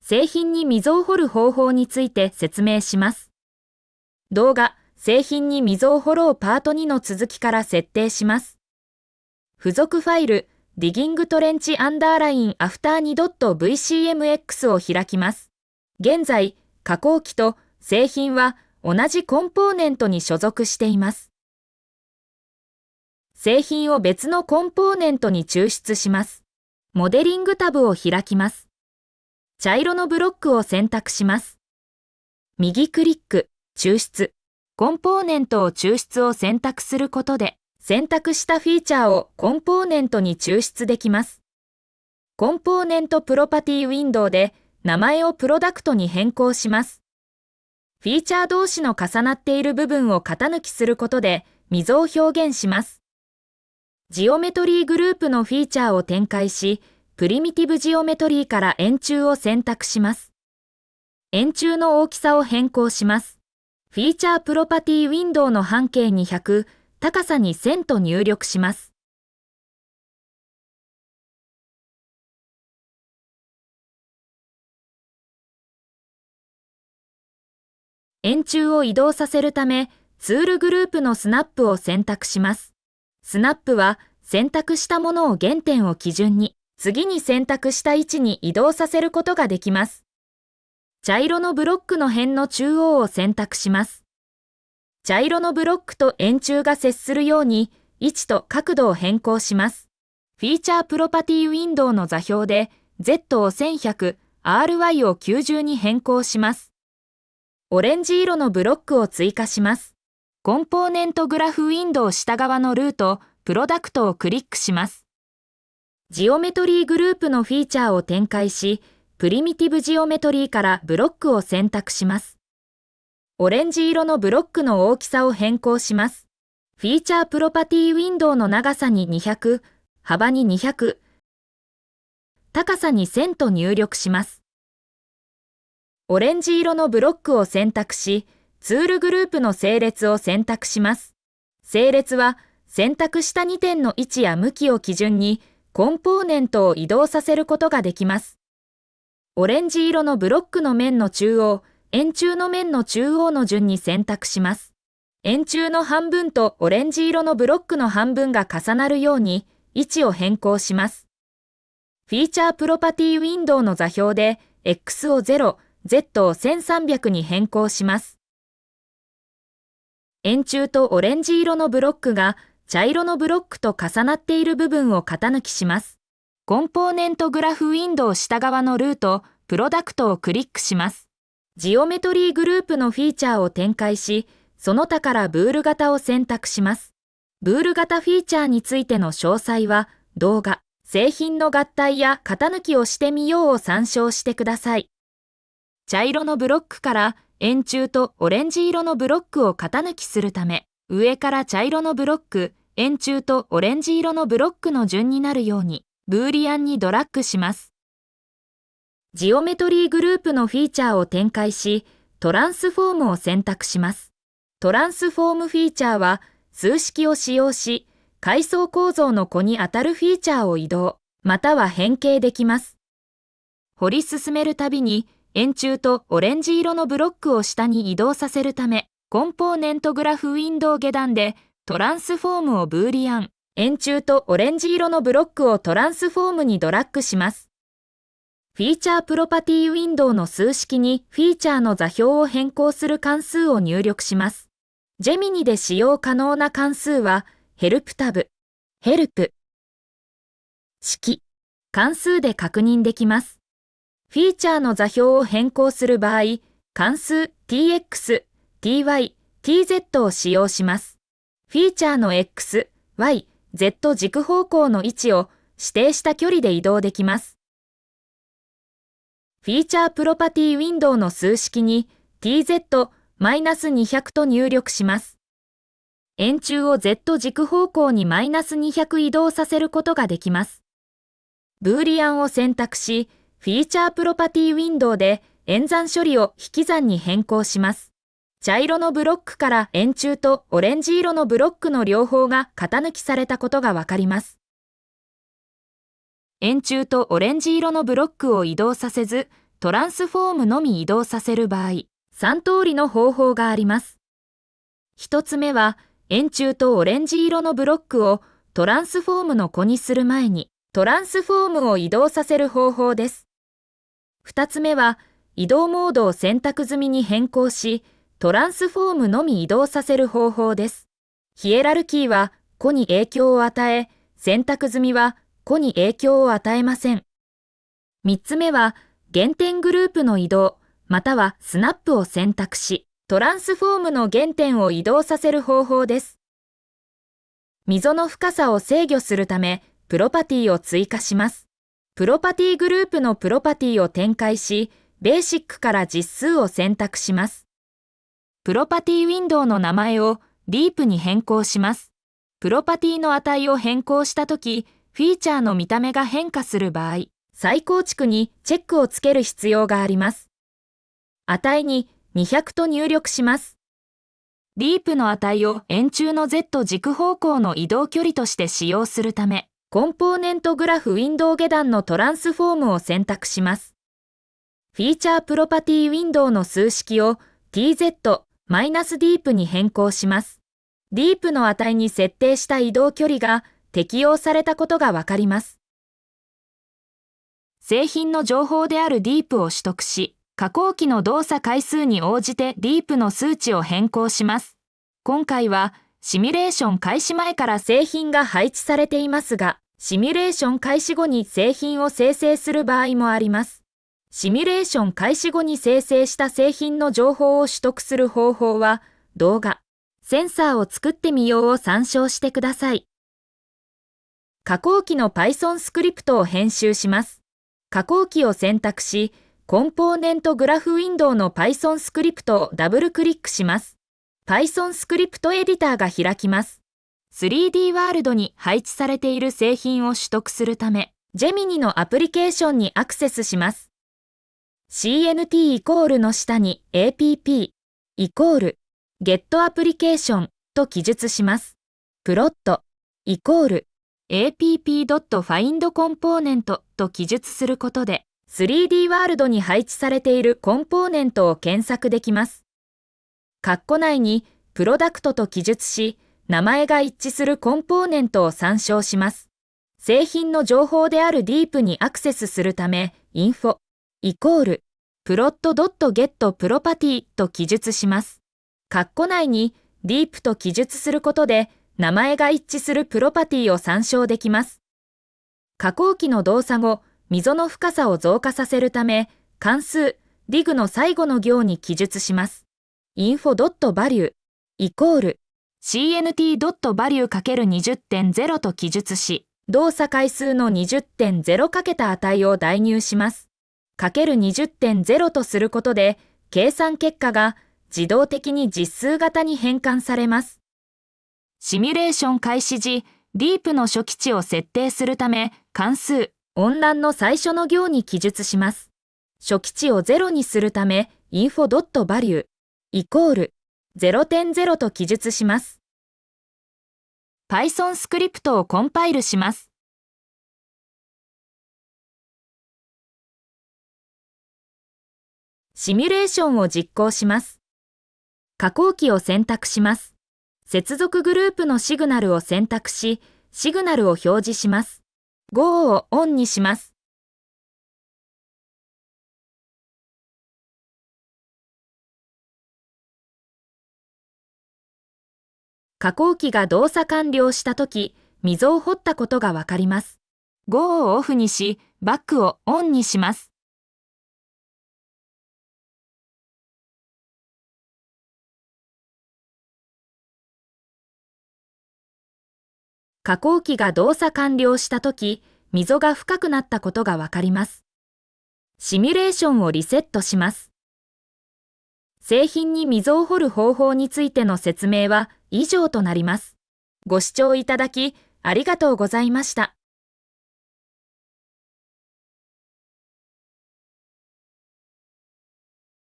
製品に溝を掘る方法について説明します。動画、製品に溝を掘ろうパート2の続きから設定します。付属ファイル、Digging Trench Underline After 2.vcmx を開きます。現在、加工機と製品は同じコンポーネントに所属しています。製品を別のコンポーネントに抽出します。モデリングタブを開きます。茶色のブロックを選択します。右クリック、抽出。コンポーネントを抽出を選択することで、選択したフィーチャーをコンポーネントに抽出できます。コンポーネントプロパティウィンドウで名前をプロダクトに変更します。フィーチャー同士の重なっている部分を型抜きすることで溝を表現します。ジオメトリーグループのフィーチャーを展開し、プリミティブジオメトリーから円柱を選択します。円柱の大きさを変更します。フィーチャープロパティウィンドウの半径に100、高さに1000と入力します。円柱を移動させるため、ツールグループのスナップを選択します。スナップは選択したものを原点を基準に、次に選択した位置に移動させることができます。茶色のブロックの辺の中央を選択します。茶色のブロックと円柱が接するように位置と角度を変更します。フィーチャープロパティウィンドウの座標で Z を1100、RY を90に変更します。オレンジ色のブロックを追加します。コンポーネントグラフウィンドウ下側のルート、プロダクトをクリックします。ジオメトリーグループのフィーチャーを展開し、プリミティブジオメトリーからブロックを選択します。オレンジ色のブロックの大きさを変更します。フィーチャープロパティウィンドウの長さに200、幅に200、高さに1000と入力します。オレンジ色のブロックを選択し、ツールグループの整列を選択します。整列は選択した2点の位置や向きを基準にコンポーネントを移動させることができます。オレンジ色のブロックの面の中央、円柱の面の中央の順に選択します。円柱の半分とオレンジ色のブロックの半分が重なるように位置を変更します。フィーチャープロパティウィンドウの座標で X を0、Z を1300に変更します。円柱とオレンジ色のブロックが茶色のブロックと重なっている部分を型抜きします。コンポーネントグラフウィンドウ下側のルート、プロダクトをクリックします。ジオメトリーグループのフィーチャーを展開し、その他からブール型を選択します。ブール型フィーチャーについての詳細は、動画、製品の合体や型抜きをしてみようを参照してください。茶色のブロックから円柱とオレンジ色のブロックを型抜きするため、上から茶色のブロック、円柱とオレンジ色のブロックの順になるように、ブーリアンにドラッグします。ジオメトリーグループのフィーチャーを展開し、トランスフォームを選択します。トランスフォームフィーチャーは、数式を使用し、階層構造の弧に当たるフィーチャーを移動、または変形できます。掘り進めるたびに、円柱とオレンジ色のブロックを下に移動させるため、コンポーネントグラフウィンドウ下段で、トランスフォームをブーリアン、円柱とオレンジ色のブロックをトランスフォームにドラッグします。フィーチャープロパティウィンドウの数式にフィーチャーの座標を変更する関数を入力します。ジェミニで使用可能な関数は、ヘルプタブ、ヘルプ、式、関数で確認できます。フィーチャーの座標を変更する場合、関数 tx、ty、tz を使用します。フィーチャーの x、y、z 軸方向の位置を指定した距離で移動できます。フィーチャープロパティウィンドウの数式に tz-200 と入力します。円柱を z 軸方向に -200 移動させることができます。ブーリアンを選択し、フィーチャープロパティウィンドウで演算処理を引き算に変更します。茶色のブロックから円柱とオレンジ色のブロックの両方が型抜きされたことがわかります。円柱とオレンジ色のブロックを移動させず、トランスフォームのみ移動させる場合、3通りの方法があります。1つ目は、円柱とオレンジ色のブロックをトランスフォームの子にする前に、トランスフォームを移動させる方法です。2つ目は、移動モードを選択済みに変更し、トランスフォームのみ移動させる方法です。ヒエラルキーは子に影響を与え、選択済みは子に影響を与えません。3つ目は、原点グループの移動、またはスナップを選択し、トランスフォームの原点を移動させる方法です。溝の深さを制御するため、プロパティを追加します。プロパティグループのプロパティを展開し、ベーシックから実数を選択します。プロパティウィンドウの名前をディープに変更します。プロパティの値を変更したとき、フィーチャーの見た目が変化する場合、再構築にチェックをつける必要があります。値に200と入力します。ディープの値を円柱の Z 軸方向の移動距離として使用するため、コンポーネントグラフウィンドウ下段のトランスフォームを選択します。フィーチャープロパティウィンドウの数式を tz-deep に変更します。ディープの値に設定した移動距離が適用されたことがわかります。製品の情報であるディープを取得し、加工機の動作回数に応じてディープの数値を変更します。今回はシミュレーション開始前から製品が配置されていますが、シミュレーション開始後に製品を生成する場合もあります。シミュレーション開始後に生成した製品の情報を取得する方法は、動画、センサーを作ってみようを参照してください。加工機の Python スクリプトを編集します。加工機を選択し、コンポーネントグラフウィンドウの Python スクリプトをダブルクリックします。Python スクリプトエディターが開きます。3D ワールドに配置されている製品を取得するため、Gemini のアプリケーションにアクセスします。CNT イコールの下に APP イコール Get Application と記述します。プロットイコール app.findComponent と記述することで、3D ワールドに配置されているコンポーネントを検索できます。括弧内にプロダクトと記述し、名前が一致するコンポーネントを参照します。製品の情報であるディープにアクセスするため、info イコール plot.getProperty と記述します。括弧内にディープと記述することで、名前が一致するプロパティを参照できます。加工機の動作後、溝の深さを増加させるため、関数 dig の最後の行に記述します。info.value イコール cnt.value×20.0 と記述し、動作回数の 20.0 かけた値を代入します。×20.0 とすることで、計算結果が自動的に実数型に変換されます。シミュレーション開始時、ディープの初期値を設定するため、関数温覧の最初の行に記述します。初期値を0にするため、info.value イコール 0.0 と記述します。Python スクリプトをコンパイルします。シミュレーションを実行します。加工機を選択します。接続グループのシグナルを選択し、シグナルを表示します。Go をオンにします。加工機が動作完了したとき、溝を掘ったことがわかります。Go をオフにし、バックをオンにします。加工機が動作完了したとき、溝が深くなったことがわかります。シミュレーションをリセットします。製品に溝を掘る方法についての説明は以上となります。ご視聴いただきありがとうございました。